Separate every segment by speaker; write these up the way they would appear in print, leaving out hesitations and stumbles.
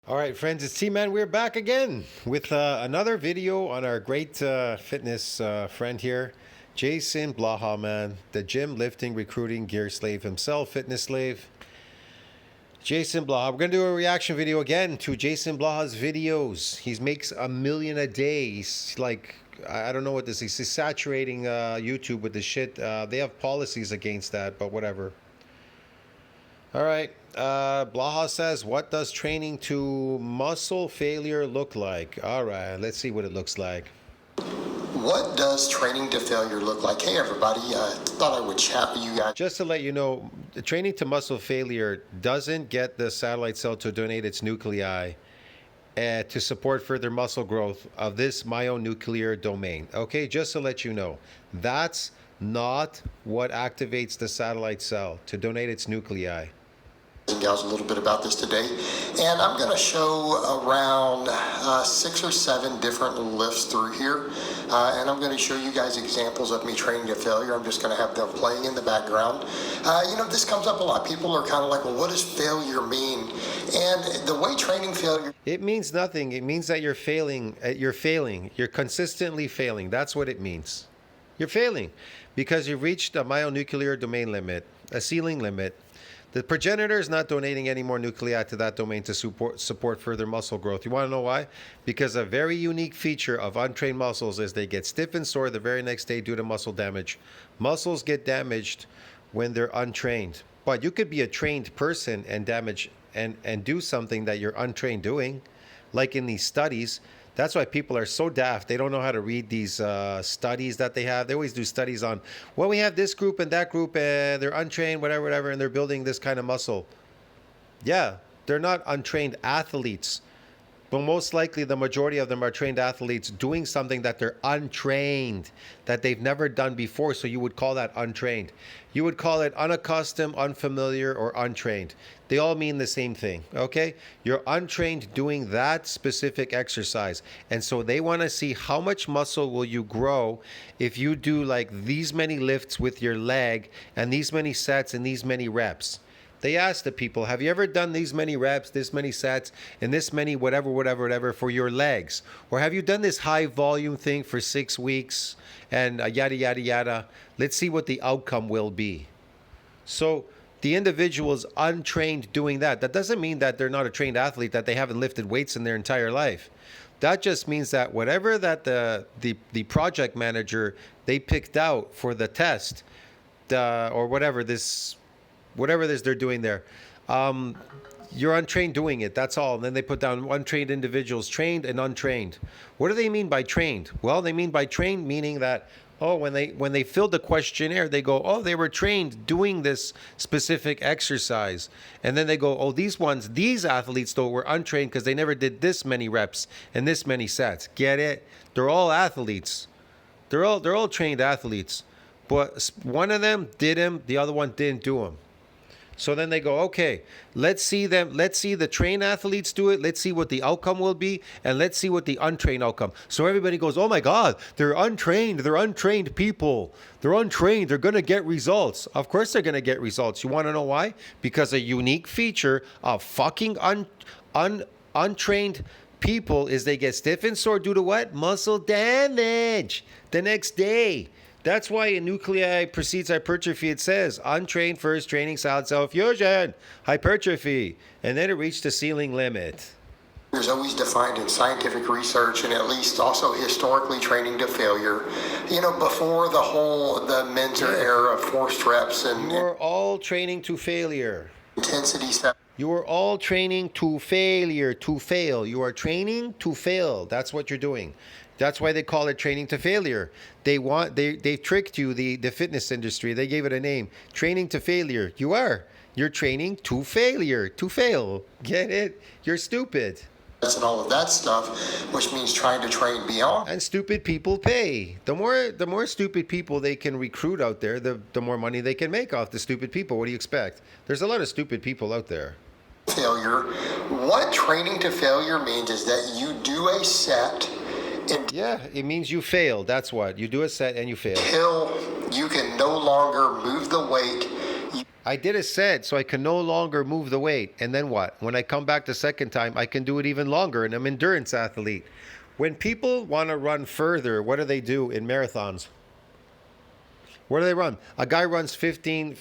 Speaker 1: All right, friends, it's T-Man. We're back again with another video on our great fitness friend here, Jason Blaha, man, the gym, lifting, recruiting, gear slave himself, fitness slave. Jason Blaha. We're going to do a reaction video again to Jason Blaha's videos. He makes $1 million a day. He's like, I don't know what this is. He's saturating YouTube with this shit. They have policies against that, but whatever. All right. Blaha says, what does training to muscle failure look like? All right, let's see what it looks like.
Speaker 2: What does training to failure look like? Hey, everybody. Thought I would chat with you guys.
Speaker 1: Just to let you know, the training to muscle failure doesn't get the satellite cell to donate its nuclei to support further muscle growth of this myonuclear domain. Okay, just to let you know, that's not what activates the satellite cell to donate its nuclei.
Speaker 2: And gals a little bit about this today, and I'm going to show around 6 or 7 different lifts through here, and I'm going to show you guys examples of me training to failure. I'm just going to have them playing in the background. This comes up a lot. People are kind of like, well, what does failure mean? And the way training failure,
Speaker 1: it means nothing. It means that you're failing. You're consistently failing. That's what it means. You're failing because you've reached a myonuclear domain limit, a ceiling limit. The progenitor is not donating any more nuclei to that domain to support further muscle growth. You want to know why? Because a very unique feature of untrained muscles is they get stiff and sore the very next day due to muscle damage. Muscles get damaged when they're untrained. But you could be a trained person and damage and do something that you're untrained doing, like in these studies. That's why people are so daft. They don't know how to read these studies that they have. They always do studies on, well, we have this group and that group, and they're untrained, whatever, and they're building this kind of muscle. Yeah, they're not untrained athletes. But most likely the majority of them are trained athletes doing something that they're untrained, that they've never done before. So you would call that untrained. You would call it unaccustomed, unfamiliar, or untrained. They all mean the same thing, okay? You're untrained doing that specific exercise. And so they want to see how much muscle will you grow if you do like these many lifts with your leg and these many sets and these many reps. They asked the people, have you ever done these many reps, this many sets, and this many whatever for your legs? Or have you done this high volume thing for 6 weeks and yada, yada, yada? Let's see what the outcome will be. So the individual is untrained doing that. That doesn't mean that they're not a trained athlete, that they haven't lifted weights in their entire life. That just means that whatever that the project manager, they picked out for the test, or whatever this they're doing there, you're untrained doing it. That's all. And then they put down untrained individuals, trained and untrained. What do they mean by trained? Well, they mean by trained meaning that, oh, when they filled the questionnaire, they go, oh, they were trained doing this specific exercise. And then they go, oh, these athletes though were untrained because they never did this many reps and this many sets. Get it? They're all athletes. They're all trained athletes. But one of them did them, the other one didn't do them. So then they go, okay, let's see the trained athletes do it. Let's see what the outcome will be. And let's see what the untrained outcome. So everybody goes, oh my God, they're untrained. They're untrained people. They're untrained. They're going to get results. Of course they're going to get results. You want to know why? Because a unique feature of fucking untrained people is they get stiff and sore due to what? Muscle damage the next day. That's why in nuclei precedes hypertrophy, it says untrained first, training solid cell fusion, hypertrophy, and then it reached the ceiling limit.
Speaker 2: There's always defined in scientific research and at least also historically training to failure. Before the Mentor era of forced reps and
Speaker 1: we're all training to failure.
Speaker 2: Intensity stuff.
Speaker 1: You are all training to failure, to fail. You are training to fail. That's what you're doing. That's why they call it training to failure. They tricked you, the fitness industry. They gave it a name, training to failure. You're training to failure, to fail. Get it? You're stupid.
Speaker 2: And all of that stuff, which means trying to train beyond.
Speaker 1: And stupid people pay. The more stupid people they can recruit out there, the more money they can make off the stupid people. What do you expect? There's a lot of stupid people out there.
Speaker 2: Failure. What training to failure means is that you do a set.
Speaker 1: Yeah, it means you fail. That's what. You do a set and you fail.
Speaker 2: Until you can no longer move the weight.
Speaker 1: I did a set so I can no longer move the weight. And then what? When I come back the second time, I can do it even longer, and I'm an endurance athlete. When people want to run further, what do they do in marathons? Where do they run? A guy runs 15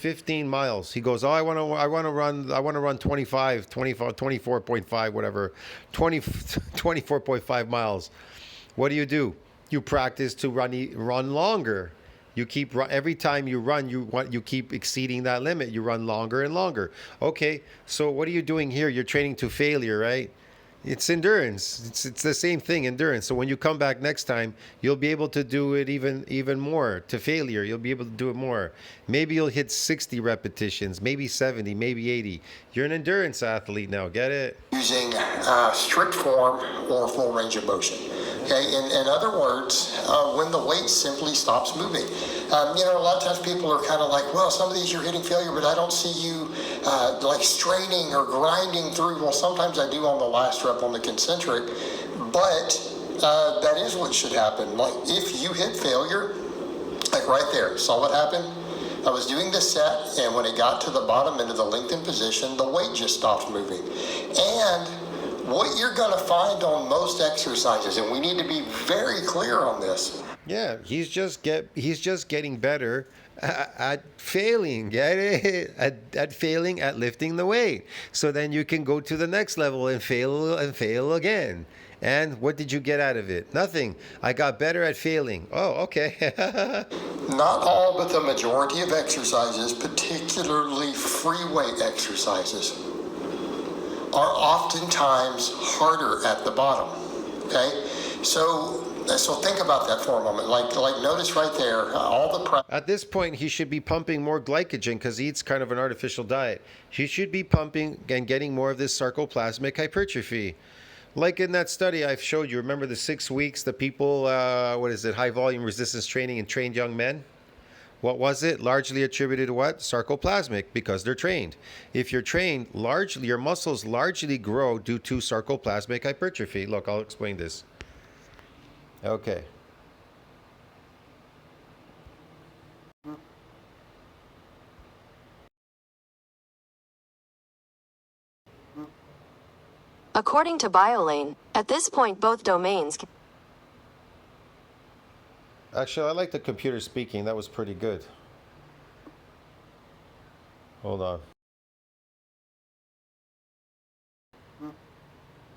Speaker 1: miles. He goes, "Oh, I want to run 25, 25, 24.5, whatever, 20, 24.5 miles." What do? You practice to run longer. You keep every time you run, you keep exceeding that limit. You run longer and longer. Okay, so what are you doing here? You're training to failure, right? It's endurance. It's the same thing, endurance. So when you come back next time, you'll be able to do it even more to failure. You'll be able to do it more. Maybe you'll hit 60 repetitions, maybe 70, maybe 80. You're an endurance athlete now. Get it?
Speaker 2: Using strict form or full range of motion. Okay, in other words, when the weight simply stops moving. A lot of times people are kind of like, well, some of these you're hitting failure, but I don't see you like straining or grinding through. Well, sometimes I do on the last rep on the concentric, but that is what should happen. Like if you hit failure, like right there, saw what happened? I was doing this set, and when it got to the bottom end of the lengthened position, the weight just stopped moving. And what you're going to find on most exercises, and we need to be very clear on this.
Speaker 1: Yeah, he's just getting better at failing. Get it? At failing at lifting the weight. So then you can go to the next level and fail again. And what did you get out of it? Nothing. I got better at failing. Oh, okay.
Speaker 2: Not all, but the majority of exercises, particularly free weight exercises, are oftentimes harder at the bottom. Okay, so think about that for a moment. Like notice right there, all the
Speaker 1: At this point, he should be pumping more glycogen because he eats kind of an artificial diet. He should be pumping and getting more of this sarcoplasmic hypertrophy. Like in that study I've showed you, remember the 6 weeks, the people, high volume resistance training and trained young men? What was it? Largely attributed to what? Sarcoplasmic, because they're trained. If you're trained, largely your muscles largely grow due to sarcoplasmic hypertrophy. Look, I'll explain this. Okay.
Speaker 3: According to BioLane, at this point both domains
Speaker 1: Actually, I like the computer speaking. That was pretty good. Hold on.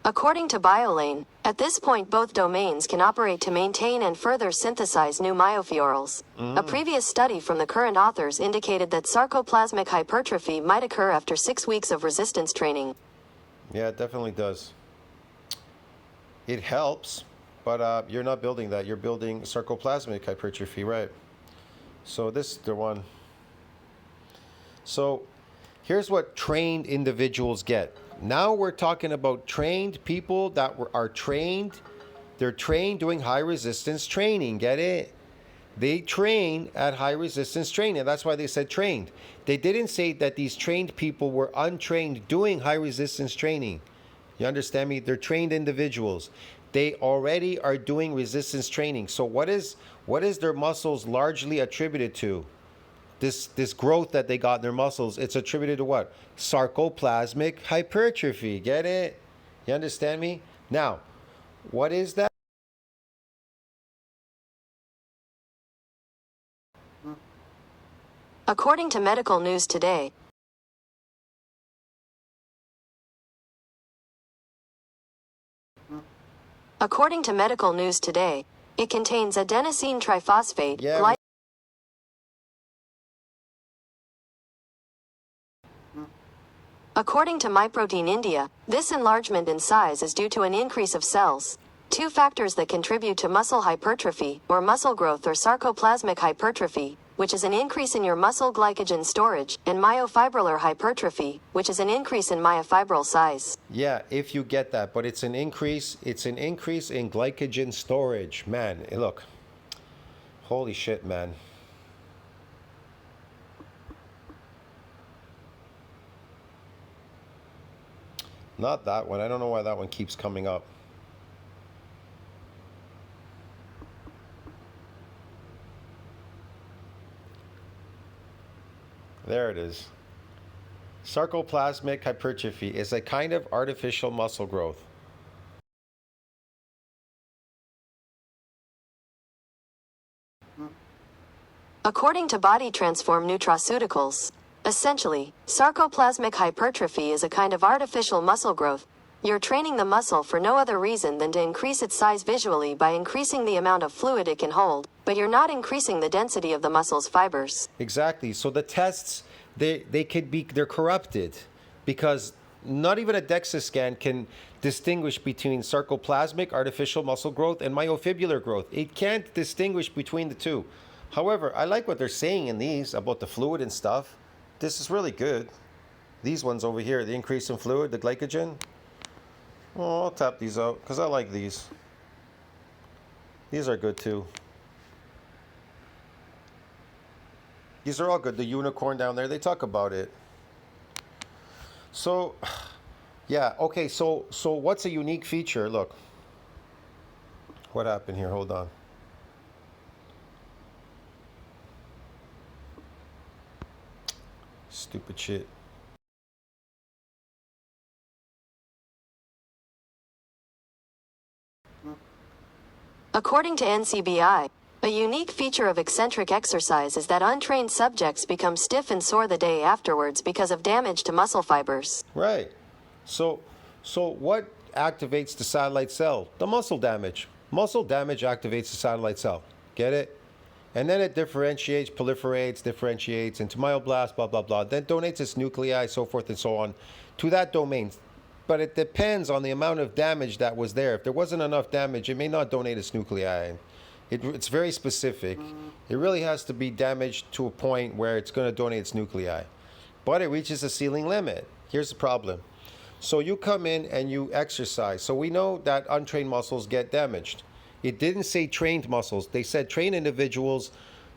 Speaker 3: According to BioLane, at this point both domains can operate to maintain and further synthesize new myofibrils. A previous study from the current authors indicated that sarcoplasmic hypertrophy might occur after 6 weeks of resistance training.
Speaker 1: Yeah, it definitely does. It helps, but you're not building that. You're building sarcoplasmic hypertrophy, right? So this is the one. So here's what trained individuals get. Now we're talking about trained people that are trained. They're trained doing high resistance training. Get it? They train at high resistance training. That's why they said trained. They didn't say that these trained people were untrained doing high resistance training. You understand me? They're trained individuals. They already are doing resistance training. So what is their muscles largely attributed to? This growth that they got in their muscles, it's attributed to what? Sarcoplasmic hypertrophy. Get it? You understand me? Now, what is that?
Speaker 3: According to Medical News Today, it contains adenosine triphosphate,
Speaker 1: Yeah.
Speaker 3: According to MyProtein India, this enlargement in size is due to an increase of cells. Two factors that contribute to muscle hypertrophy, or muscle growth, or sarcoplasmic hypertrophy, which is an increase in your muscle glycogen storage, and myofibrillar hypertrophy, which is an increase in myofibril size.
Speaker 1: Yeah, if you get that, but it's an increase in glycogen storage. Man, look. Holy shit, man. Not that one. I don't know why that one keeps coming up. There it is. Sarcoplasmic hypertrophy is a kind of artificial muscle growth.
Speaker 3: According to Body Transform Nutraceuticals, essentially, sarcoplasmic hypertrophy is a kind of artificial muscle growth. You're training the muscle for no other reason than to increase its size visually by increasing the amount of fluid it can hold, but you're not increasing the density of the muscle's fibers.
Speaker 1: Exactly. So the tests, they're corrupted because not even a DEXA scan can distinguish between sarcoplasmic artificial muscle growth and myofibrillar growth. It can't distinguish between the two. However, I like what they're saying in these about the fluid and stuff. This is really good. These ones over here, the increase in fluid, the glycogen. Oh, I'll tap these out because I like these. These are good too. These are all good. The unicorn down there, they talk about it. So, yeah, okay, so what's a unique feature? Look. What happened here? Hold on. Stupid shit.
Speaker 3: According to NCBI, a unique feature of eccentric exercise is that untrained subjects become stiff and sore the day afterwards because of damage to muscle fibers.
Speaker 1: Right. So what activates the satellite cell? The muscle damage. Muscle damage activates the satellite cell. Get it? And then it differentiates, proliferates, differentiates into myoblast, blah, blah, blah. Then donates its nuclei, so forth and so on, to that domain. But it depends on the amount of damage that was there. If there wasn't enough damage, it may not donate its nuclei. It's very specific. It really has to be damaged to a point where it's going to donate its nuclei. But it reaches a ceiling limit. Here's the problem. So you come in and you exercise. So we know that untrained muscles get damaged. It didn't say trained muscles. They said trained individuals,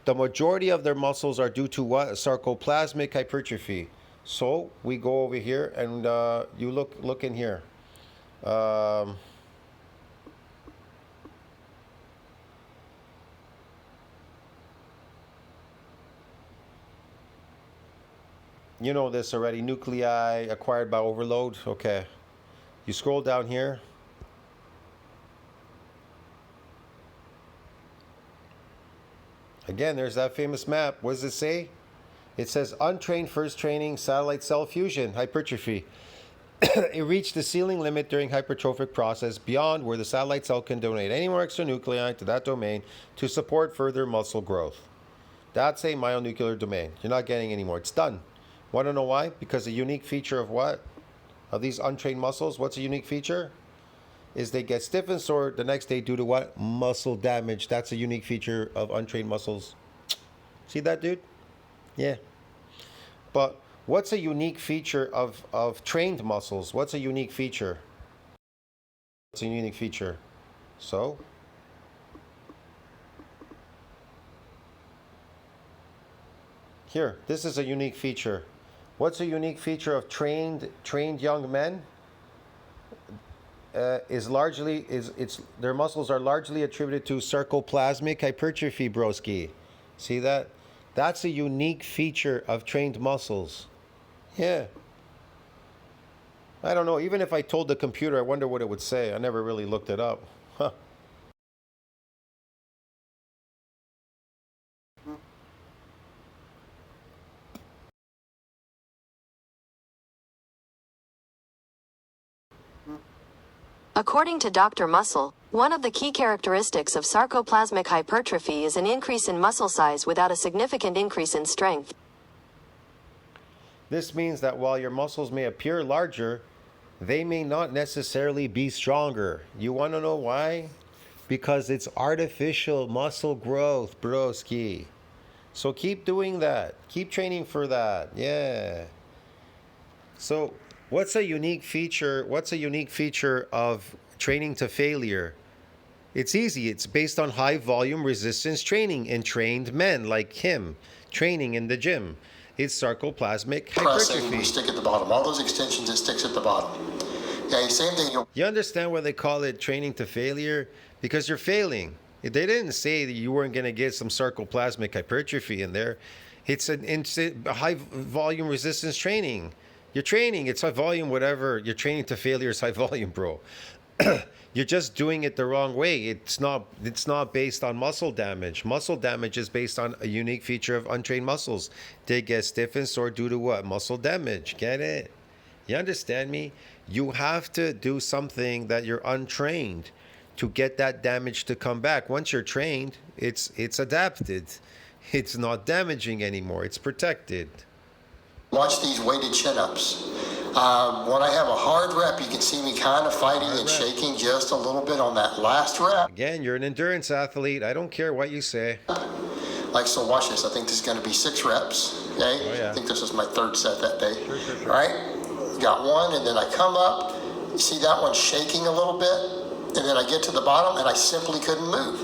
Speaker 1: the majority of their muscles are due to what? Sarcoplasmic hypertrophy. So we go over here and you look in here. You know this already. Nuclei acquired by overload. Okay. You scroll down here. Again, there's that famous map. What does it say? It says untrained first training satellite cell fusion hypertrophy. It reached the ceiling limit during hypertrophic process beyond where the satellite cell can donate any more extra nuclei to that domain to support further muscle growth. That's a myonuclear domain. You're not getting any more. It's done. Want to know why? Because a unique feature of what? Of these untrained muscles, what's a unique feature? Is they get stiff and sore the next day due to what? Muscle damage. That's a unique feature of untrained muscles. See that, dude? Yeah. But what's a unique feature of trained muscles? What's a unique feature? What's a unique feature? So? Here, this is a unique feature. What's a unique feature of trained young men? Their muscles are largely attributed to sarcoplasmic hypertrophy, broski. See that? That's a unique feature of trained muscles. Yeah. I don't know. Even if I told the computer, I wonder what it would say. I never really looked it up. Huh.
Speaker 3: According to Dr. Muscle, one of the key characteristics of sarcoplasmic hypertrophy is an increase in muscle size without a significant increase in strength.
Speaker 1: This means that while your muscles may appear larger, they may not necessarily be stronger. You want to know why? Because it's artificial muscle growth, broski. So keep doing that. Keep training for that. Yeah. So what's a unique feature? What's a unique feature of training to failure? It's easy. It's based on high volume resistance training in trained men like him, training in the gym. It's sarcoplasmic
Speaker 2: Pressing,
Speaker 1: hypertrophy.
Speaker 2: you stick at the bottom. All those extensions, it sticks at the bottom. Okay, same thing.
Speaker 1: You understand why they call it training to failure? Because you're failing. They didn't say that you weren't going to get some sarcoplasmic hypertrophy in there. It's a high volume resistance training. You're training. It's high volume, whatever. You're training to failure is high volume, bro. You're just doing it the wrong way. It's not. It's not based on muscle damage. Muscle damage is based on a unique feature of untrained muscles. They get stiff and sore due to what? Muscle damage. Get it? You understand me? You have to do something that you're untrained to get that damage to come back. Once you're trained, it's adapted. It's not damaging anymore. It's protected.
Speaker 2: Watch these weighted chin-ups. When I have a hard rep, you can see me kind of fighting and shaking just a little bit on that last rep.
Speaker 1: Again, you're an endurance athlete. I don't care what you say.
Speaker 2: Like, so watch this. I think this is going to be 6 reps. Okay?
Speaker 1: Oh, yeah.
Speaker 2: I think this is my 3rd set that day.
Speaker 1: Sure.
Speaker 2: All right? Got one, and then I come up. You see that one shaking a little bit? And then I get to the bottom, and I simply couldn't move.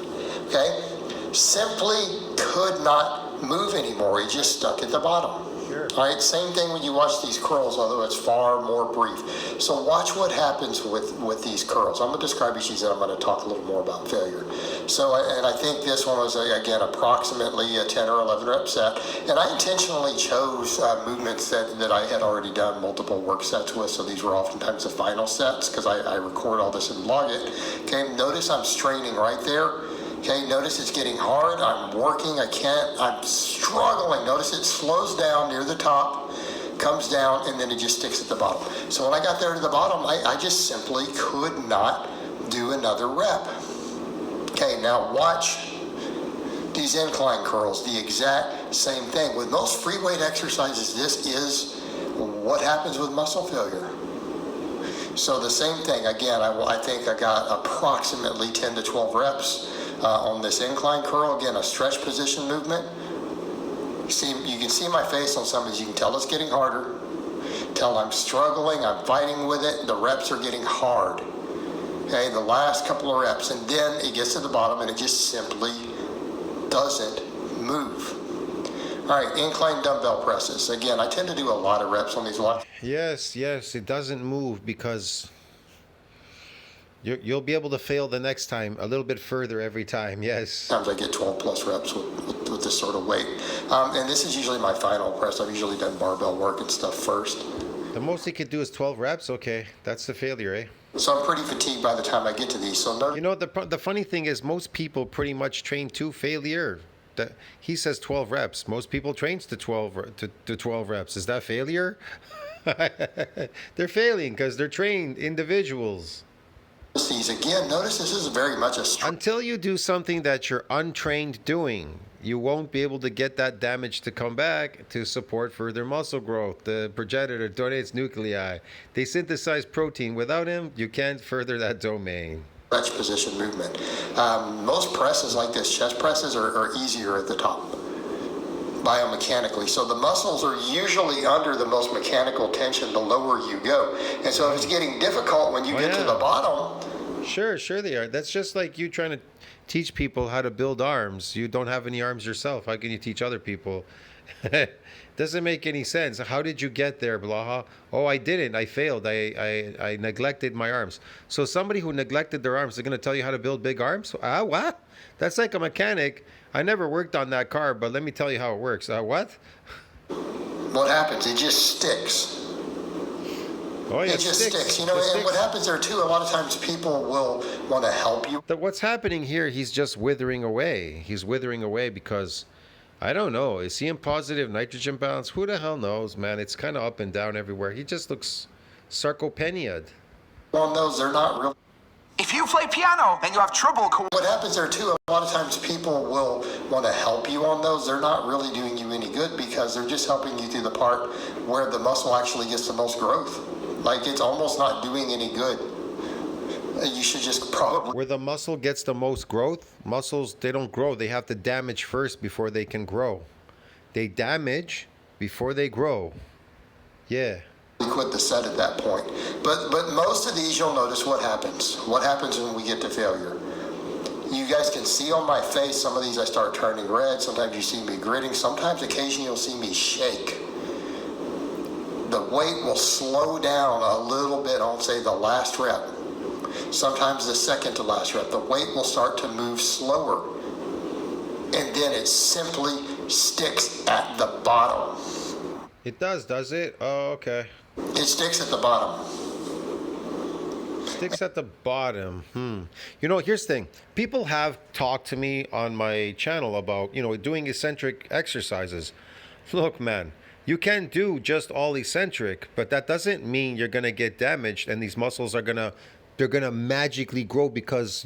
Speaker 2: Okay? Simply could not move anymore. He just stuck at the bottom.
Speaker 1: Sure.
Speaker 2: All right, same thing when you watch these curls, although it's far more brief. So watch what happens with these curls. I'm going to describe each of these, and I'm going to talk a little more about failure. So, and I think this one was, again, approximately a 10 or 11 rep set. And I intentionally chose movements that I had already done multiple work sets with, so these were oftentimes the final sets, because I record all this and log it. Okay, notice I'm straining right there. Okay, notice it's getting hard. I'm working. I'm struggling. Notice it slows down near the top, comes down, and then it just sticks at the bottom. So when I got there to the bottom, I just simply could not do another rep. Okay, now watch these incline curls, the exact same thing. With most free weight exercises, this is what happens with muscle failure. So the same thing, again, I think I got approximately 10 to 12 reps on this incline curl. Again, a stretch position movement. You can see my face on some of these. You can tell it's getting harder. Tell I'm struggling, I'm fighting with it. The reps are getting hard. Okay, the last couple of reps, and then it gets to the bottom and it just simply doesn't move. All right, incline dumbbell presses. Again, I tend to do a lot of reps on these.
Speaker 1: Yes, it doesn't move because you'll be able to fail the next time a little bit further every time. Yes.
Speaker 2: Sometimes I get 12 plus reps with this sort of weight. And this is usually my final press. I've usually done barbell work and stuff first.
Speaker 1: The most you could do is 12 reps. Okay, that's the failure, eh?
Speaker 2: So I'm pretty fatigued by the time I get to these. So
Speaker 1: You know, the funny thing is most people pretty much train to failure. He says 12 reps. Most people trains to 12 reps. Is that failure? They're failing because they're trained individuals.
Speaker 2: these again, notice this is very much a
Speaker 1: Until you do something that you're untrained doing, you won't be able to get that damage to come back to support further muscle growth. The progenitor donates nuclei. They synthesize protein. Without him, you can't further that domain.
Speaker 2: stretch position movement. Most presses like this, chest presses, are easier at the top biomechanically. So the muscles are usually under the most mechanical tension the lower you go. And so if it's getting difficult when you get to the bottom.
Speaker 1: Sure they are. That's just like you trying to teach people how to build arms. You don't have any arms yourself. How can you teach other people? Doesn't make any sense. How did you get there, Blaha? Oh, I didn't. I failed. I neglected my arms. So somebody who neglected their arms is going to tell you how to build big arms? What? That's like a mechanic. I never worked on that car, but let me tell you how it works. What?
Speaker 2: What happens? It just sticks.
Speaker 1: Oh, yeah,
Speaker 2: it just sticks. You know, and what happens there too, a lot of times people will want to help you.
Speaker 1: What's happening here, he's just withering away. He's withering away because, I don't know, is he in positive nitrogen balance? Who the hell knows, man? It's kind of up and down everywhere. He just looks sarcopenia'd.
Speaker 2: On those, they're not real.
Speaker 4: If you play piano and you have trouble...
Speaker 2: What happens there too, a lot of times people will want to help you on those. They're not really doing you any good because they're just helping you through the part where the muscle actually gets the most growth. Like, it's almost not doing any good. You should just probably...
Speaker 1: Where the muscle gets the most growth, muscles, they don't grow. They have to damage first before they can grow. They damage before they grow. Yeah.
Speaker 2: Quit the set at that point. But most of these, you'll notice what happens. What happens when we get to failure. You guys can see on my face, some of these I start turning red. Sometimes you see me gritting. Sometimes occasionally you'll see me shake. The weight will slow down a little bit on, say, the last rep. Sometimes the second to last rep. The weight will start to move slower. And then it simply sticks at the bottom.
Speaker 1: It does it? Oh, okay.
Speaker 2: It sticks at the bottom.
Speaker 1: Sticks at the bottom. You know, here's the thing. People have talked to me on my channel about, doing eccentric exercises. Look, man, you can do just all eccentric, but that doesn't mean you're gonna get damaged and these muscles are gonna they're gonna magically grow because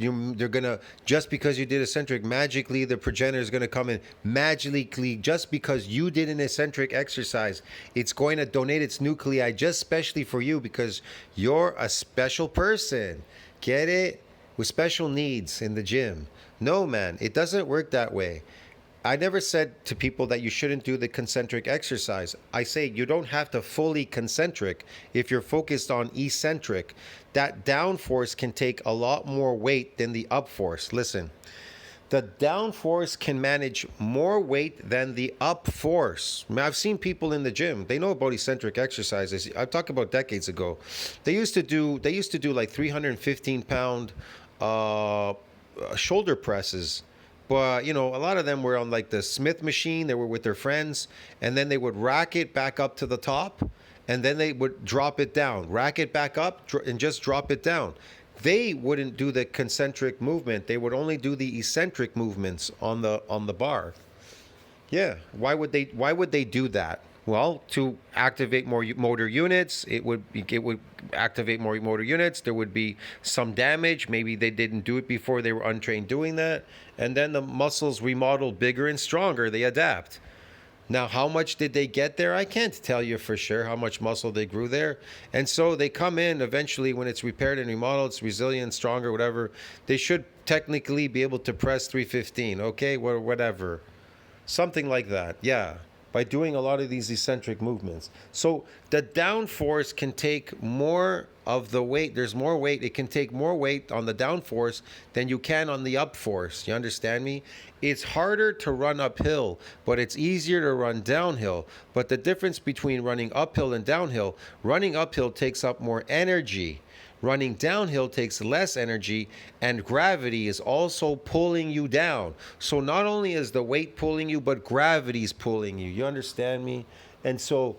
Speaker 1: just because you did eccentric, magically the progenitor is gonna come in magically just because you did an eccentric exercise. It's going to donate its nuclei just specially for you because you're a special person. Get it? With special needs in the gym. No, man, it doesn't work that way. I never said to people that you shouldn't do the concentric exercise. I say you don't have to fully concentric if you're focused on eccentric. That down force can take a lot more weight than the up force. Listen, the down force can manage more weight than the up force. I mean, I've seen people in the gym. They know about eccentric exercises. I talked about decades ago. They used to do like 315-pound shoulder presses. But, a lot of them were on like the Smith machine. They were with their friends. And then they would rack it back up to the top. And then they would drop it down. Rack it back up and just drop it down. They wouldn't do the concentric movement. They would only do the eccentric movements on the bar. Yeah. Why would they do that? Well, to activate more motor units, it would activate more motor units. There would be some damage. Maybe they didn't do it before, they were untrained doing that. And then the muscles remodel bigger and stronger. They adapt. Now, how much did they get there? I can't tell you for sure how much muscle they grew there. And so they come in eventually when it's repaired and remodeled, it's resilient, stronger, whatever. They should technically be able to press 315, okay? Whatever. Something like that, yeah. By doing a lot of these eccentric movements. So the down force can take more of the weight. There's more weight. It can take more weight on the down force than you can on the up force. You understand me? It's harder to run uphill, but it's easier to run downhill. But the difference between running uphill and downhill, running uphill takes up more energy. Running downhill takes less energy, and gravity is also pulling you down. So not only is the weight pulling you, but gravity is pulling you. You understand me? And so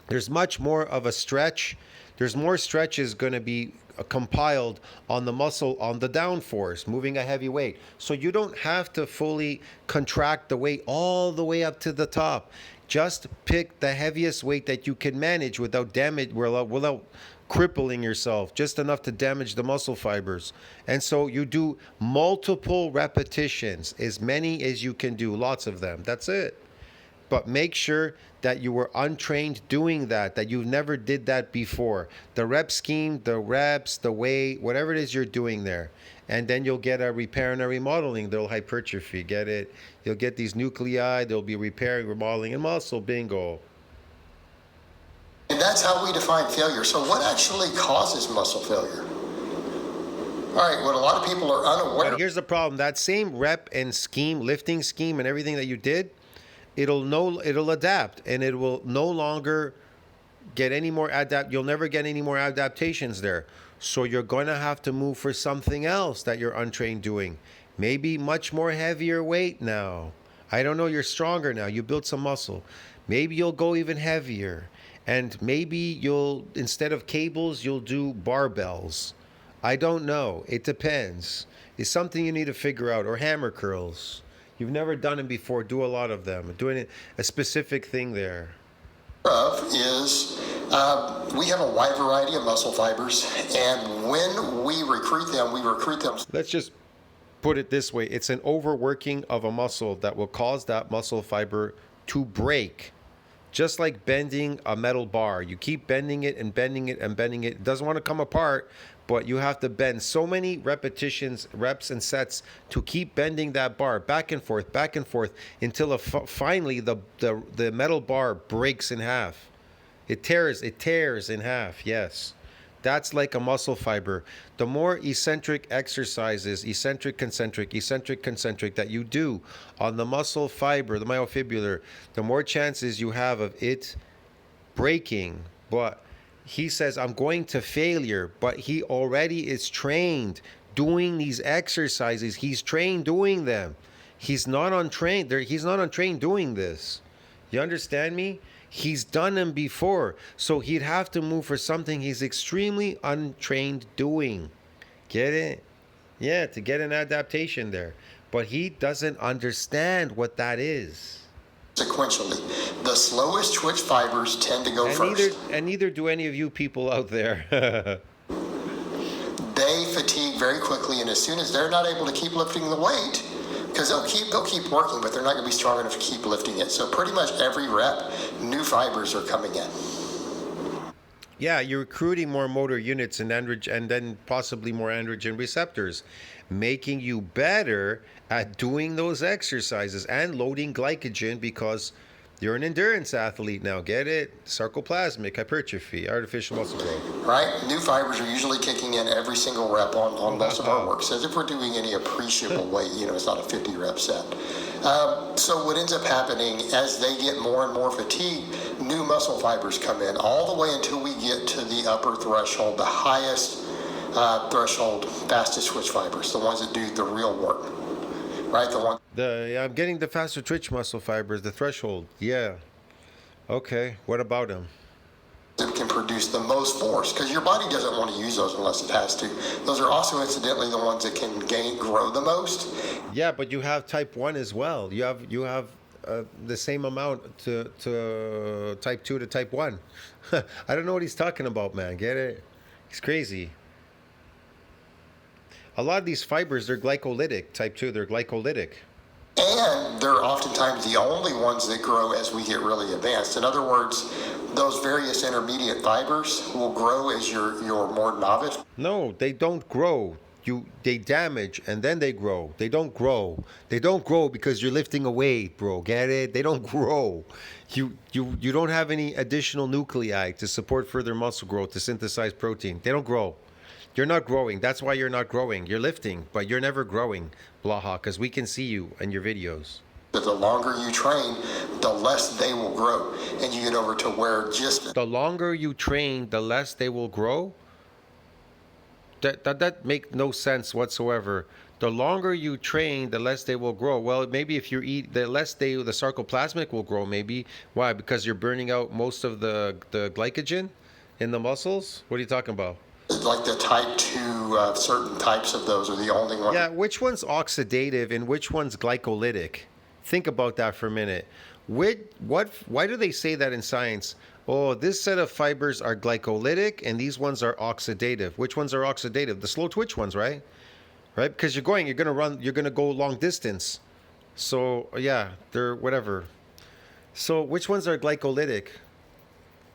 Speaker 1: there's much more of a stretch. There's more stretches going to be compiled on the muscle on the down force, moving a heavy weight. So you don't have to fully contract the weight all the way up to the top. Just pick the heaviest weight that you can manage without damage, without crippling yourself, just enough to damage the muscle fibers. And so you do multiple repetitions, as many as you can do, lots of them. That's it. But make sure that you were untrained doing that you've never did that before. The rep scheme, the reps, the weight, whatever it is you're doing there. And then you'll get a repair and a remodeling. They'll hypertrophy, get it? You'll get these nuclei, they'll be repairing, remodeling, and muscle, bingo.
Speaker 2: And that's how we define failure. So what actually causes muscle failure? All right, what a lot of people are unaware
Speaker 1: But here's the problem. That same rep and scheme, lifting scheme and everything that you did, it'll adapt, and it will no longer get any more you'll never get any more adaptations there. So you're going to have to move for something else that you're untrained doing. Maybe much more heavier weight now. I don't know, you're stronger now. You built some muscle. Maybe you'll go even heavier. And maybe you'll, instead of cables, you'll do barbells. I don't know. It depends. It's something you need to figure out. Or hammer curls. You've never done them before. Do a lot of them. Doing a specific thing there.
Speaker 2: of is we have a wide variety of muscle fibers, and when we recruit them,
Speaker 1: Let's just put it this way. It's an overworking of a muscle that will cause that muscle fiber to break. Just like bending a metal bar. You keep bending it and bending it and bending it. It doesn't want to come apart, but you have to bend so many repetitions, reps, and sets to keep bending that bar back and forth, until finally the metal bar breaks in half. It tears in half, yes. That's like a muscle fiber. The more eccentric exercises, eccentric, concentric that you do on the muscle fiber, the myofibrillar, the more chances you have of it breaking. But he says, I'm going to failure, but he already is trained doing these exercises. He's trained doing them. He's not untrained. He's not untrained doing this. You understand me? He's done them before. So he'd have to move for something he's extremely untrained doing. Get it? Yeah, to get an adaptation there. But he doesn't understand what that is.
Speaker 2: Sequentially. The slowest twitch fibers tend to go first.
Speaker 1: Neither do any of you people out there.
Speaker 2: They fatigue very quickly, and as soon as they're not able to keep lifting the weight, because they'll keep working, but they're not going to be strong enough to keep lifting it. So pretty much every rep, new fibers are coming in.
Speaker 1: Yeah, you're recruiting more motor units and then possibly more androgen receptors, making you better at doing those exercises and loading glycogen because you're an endurance athlete now. Get it? Sarcoplasmic hypertrophy, artificial muscle growth.
Speaker 2: Right? New fibers are usually kicking in every single rep on most of our work. So as if we're doing any appreciable weight, it's not a 50 rep set. So what ends up happening as they get more and more fatigued, new muscle fibers come in all the way until we get to the upper threshold, the highest threshold, fastest twitch fibers, the ones that do the real work. Right?
Speaker 1: I'm getting the faster twitch muscle fibers, the threshold. Yeah. Okay. What about them?
Speaker 2: It can produce the most force because your body doesn't want to use those unless it has to. Those are also incidentally the ones that can grow the most.
Speaker 1: Yeah, but you have type 1 as well. You have the same amount to type 2 to type 1. I don't know what he's talking about, man. Get it? He's crazy. A lot of these fibers, they're glycolytic. Type 2, they're glycolytic.
Speaker 2: And they're oftentimes the only ones that grow as we get really advanced. In other words, those various intermediate fibers will grow as you're more novice.
Speaker 1: No, they don't grow. They damage and then they grow. They don't grow. They don't grow because you're lifting a weight, bro. Get it? They don't grow. You don't have any additional nuclei to support further muscle growth to synthesize protein. They don't grow. You're not growing. That's why you're not growing. You're lifting, but you're never growing, Blaha, because we can see you in your videos.
Speaker 2: But the longer you train, the less they will grow. And you get over to where just...
Speaker 1: The longer you train, the less they will grow? That make no sense whatsoever. The longer you train, the less they will grow. Well, maybe if you eat, the less the sarcoplasmic will grow, maybe. Why? Because you're burning out most of the glycogen in the muscles? What are you talking about?
Speaker 2: Like the type 2, certain types of those are the only ones.
Speaker 1: Yeah, which one's oxidative and which one's glycolytic? Think about that for a minute. Why do they say that in science? Oh, this set of fibers are glycolytic and these ones are oxidative. Which ones are oxidative? The slow twitch ones, right? Right? Because you're going to go long distance. So, yeah, they're whatever. So, which ones are glycolytic?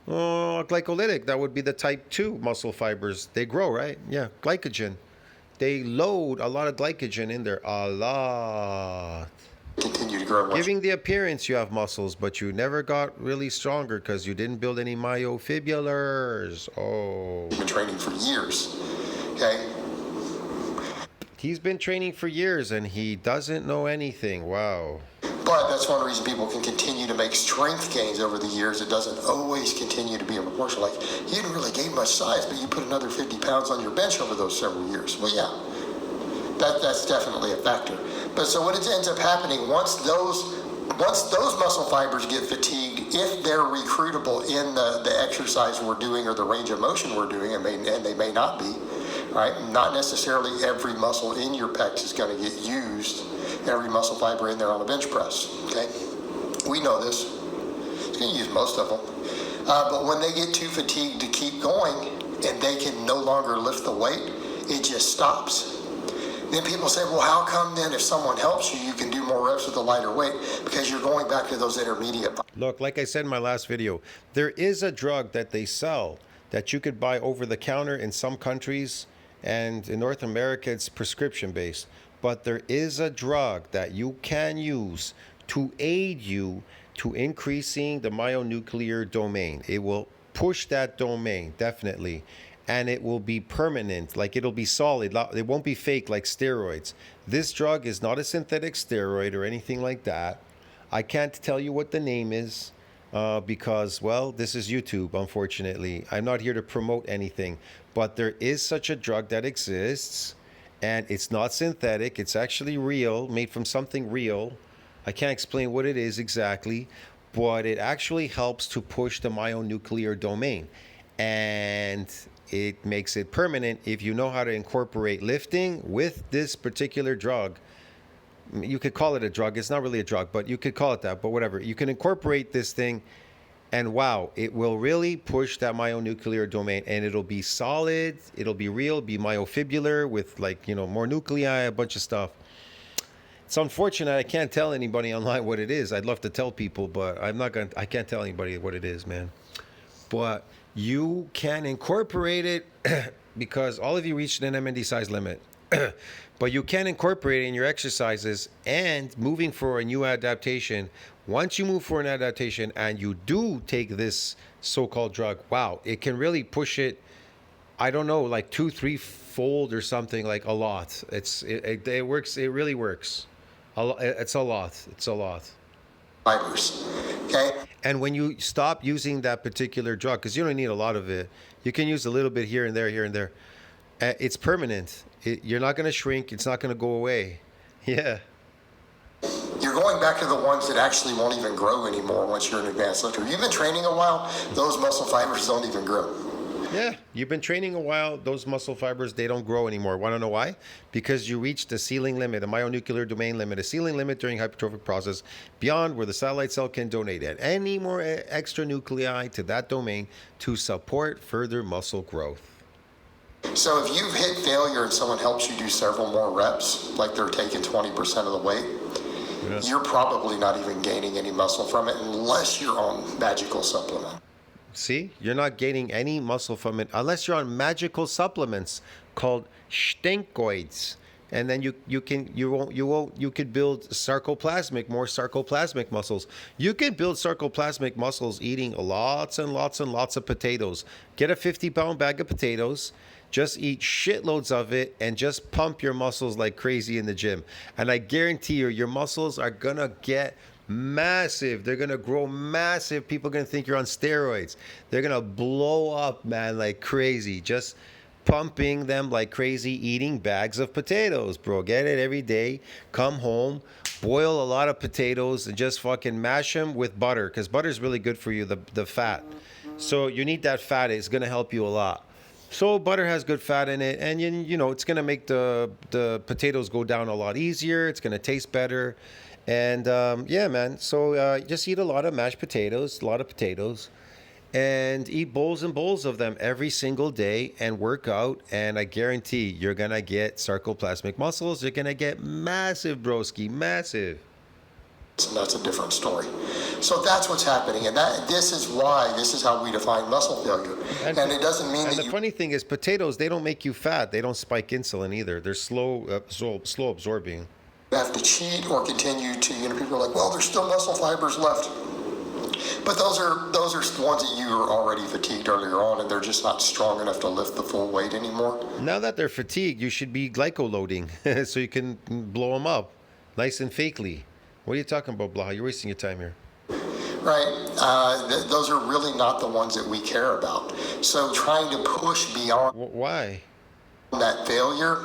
Speaker 1: Oh, glycolytic, that would be the type 2 muscle fibers. They grow, right? Yeah, glycogen. They load a lot of glycogen in there. A lot.
Speaker 2: Continue to grow.
Speaker 1: Giving the appearance you have muscles, but you never got really stronger because you didn't build any myofibrillars. Oh.
Speaker 2: You've been training for years. Okay?
Speaker 1: He's been training for years and he doesn't know anything. Wow.
Speaker 2: But that's one reason people can continue to make strength gains over the years. It doesn't always continue to be in proportion. Like, you didn't really gain much size, but you put another 50 pounds on your bench over those several years. Well, yeah, that's definitely a factor. But so what ends up happening, once those muscle fibers get fatigued, if they're recruitable in the exercise we're doing or the range of motion we're doing, and they may not be, right? Not necessarily every muscle in your pecs is going to get used, every muscle fiber in there on a bench press, okay? We know this. It's going to use most of them. But when they get too fatigued to keep going and they can no longer lift the weight, it just stops. Then people say, well, how come then if someone helps you, you can do more reps with a lighter weight? Because you're going back to those intermediate.
Speaker 1: Look, like I said in my last video, there is a drug that they sell that you could buy over the counter in some countries, and in North America, it's prescription based. But there is a drug that you can use to aid you to increasing the myonuclear domain. It will push that domain, definitely. And it will be permanent, like it'll be solid. It won't be fake like steroids. This drug is not a synthetic steroid or anything like that. I can't tell you what the name is because, well, this is YouTube, unfortunately. I'm not here to promote anything. But there is such a drug that exists, and it's not synthetic. It's actually real, made from something real. I can't explain what it is exactly, but it actually helps to push the myonuclear domain, and it makes it permanent if you know how to incorporate lifting with this particular drug. You could call it a drug. It's not really a drug, but you could call it that. But whatever. You can incorporate this thing, and wow, it will really push that myonuclear domain, and it'll be solid. It'll be real. Be myofibrillar with, like, more nuclei, a bunch of stuff. It's unfortunate I can't tell anybody online what it is. I'd love to tell people, but I can't tell anybody what it is, man. But you can incorporate it because all of you reached an MND size limit. But you can incorporate it in your exercises and moving for a new adaptation. Once you move for an adaptation and you do take this so-called drug, wow, it can really push it, I don't know, like 2-3 fold or something, like a lot. It works. It really works. It's a lot. It's a lot.
Speaker 2: Fibers. Okay.
Speaker 1: And when you stop using that particular drug, because you don't need a lot of it, you can use a little bit here and there, here and there. It's permanent. You're not going to shrink. It's not going to go away. Yeah.
Speaker 2: You're going back to the ones that actually won't even grow anymore once you're an advanced lifter. You've been training a while, those muscle fibers don't even grow.
Speaker 1: Yeah, you've been training a while. Those muscle fibers, they don't grow anymore. Want to know why? Because you reached the ceiling limit, a myonuclear domain limit, a ceiling limit during hypertrophic process beyond where the satellite cell can donate any more extra nuclei to that domain to support further muscle growth.
Speaker 2: So if you've hit failure and someone helps you do several more reps, like they're taking 20% of the weight, you're probably not even gaining any muscle from it unless you're on magical supplement.
Speaker 1: See, you're not gaining any muscle from it unless you're on magical supplements called stenkoids, and then you could build more sarcoplasmic muscles. You could build sarcoplasmic muscles eating lots and lots and lots of potatoes. Get a 50-pound bag of potatoes. Just eat shitloads of it and just pump your muscles like crazy in the gym. And I guarantee you, your muscles are going to get massive. They're going to grow massive. People are going to think you're on steroids. They're going to blow up, man, like crazy. Just pumping them like crazy, eating bags of potatoes, bro. Get it every day. Come home, boil a lot of potatoes and just fucking mash them with butter, because butter is really good for you, the fat. So you need that fat. It's going to help you a lot. So butter has good fat in it, and you know it's gonna make the potatoes go down a lot easier. It's gonna taste better, and yeah, man. So just eat a lot of mashed potatoes, and eat bowls and bowls of them every single day, and work out. And I guarantee you're gonna get sarcoplasmic muscles. You're gonna get massive, broski, massive.
Speaker 2: And that's a different story. So that's what's happening, and this is how we define muscle failure. And it doesn't mean that
Speaker 1: the funny thing is, potatoes, they don't make you fat. They don't spike insulin either. They're slow absorbing.
Speaker 2: You have to cheat or continue to. People are like, well, there's still muscle fibers left, but those are the ones that you were already fatigued earlier on, and they're just not strong enough to lift the full weight anymore.
Speaker 1: Now that they're fatigued, you should be glycoloading so you can blow them up, nice and fakely. What are you talking about, Blaha? You're wasting your time here.
Speaker 2: Right. Those are really not the ones that we care about. So trying to push beyond
Speaker 1: Why?
Speaker 2: that failure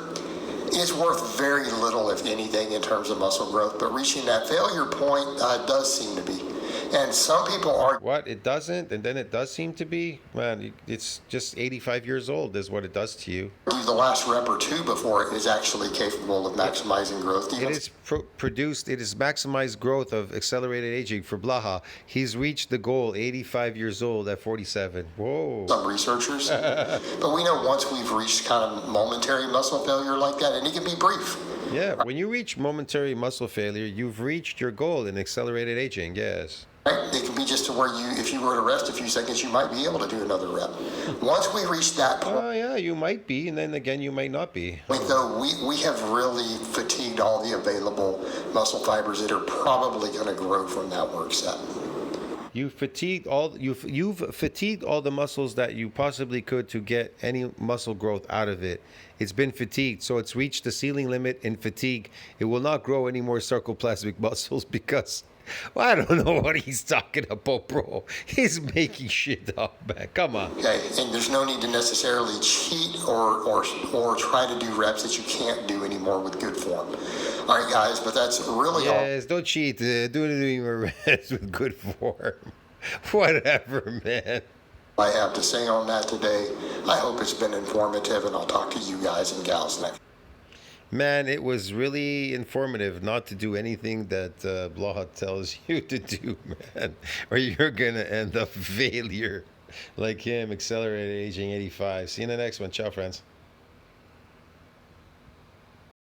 Speaker 2: is worth very little, if anything, in terms of muscle growth. But reaching that failure point does seem to be. And some people are...
Speaker 1: What? It doesn't? And then it does seem to be? Man, it's just 85 years old is what it does to you.
Speaker 2: The last rep or two before it is actually capable of maximizing growth.
Speaker 1: It is it is maximized growth of accelerated aging for Blaha. He's reached the goal, 85 years old at 47. Whoa.
Speaker 2: Some researchers. But we know once we've reached kind of momentary muscle failure like that, and it can be brief.
Speaker 1: Yeah, when you reach momentary muscle failure, you've reached your goal in accelerated aging, yes.
Speaker 2: Right? It can be just to where if you were to rest a few seconds, you might be able to do another rep. Once we reach that point...
Speaker 1: Oh, yeah, you might be, and then again, you might not be.
Speaker 2: Though we have really fatigued all the available muscle fibers that are probably going to grow from that work set.
Speaker 1: You've fatigued all the muscles that you possibly could to get any muscle growth out of it. It's been fatigued, so it's reached the ceiling limit in fatigue. It will not grow any more sarcoplasmic muscles because Well, I don't know what he's talking about, bro. He's making shit up, man. Come on.
Speaker 2: Okay, and there's no need to necessarily cheat or try to do reps that you can't do anymore with good form. All right, guys, but that's really all
Speaker 1: Yes, don't cheat. Doing more reps with good form. Whatever, man.
Speaker 2: I have to say on that today. I hope it's been informative, and I'll talk to you guys and gals next.
Speaker 1: Man, it was really informative not to do anything that Blaha tells you to do, man, or you're gonna end up failure like him, accelerated aging 85. See you in the next one. Ciao, friends.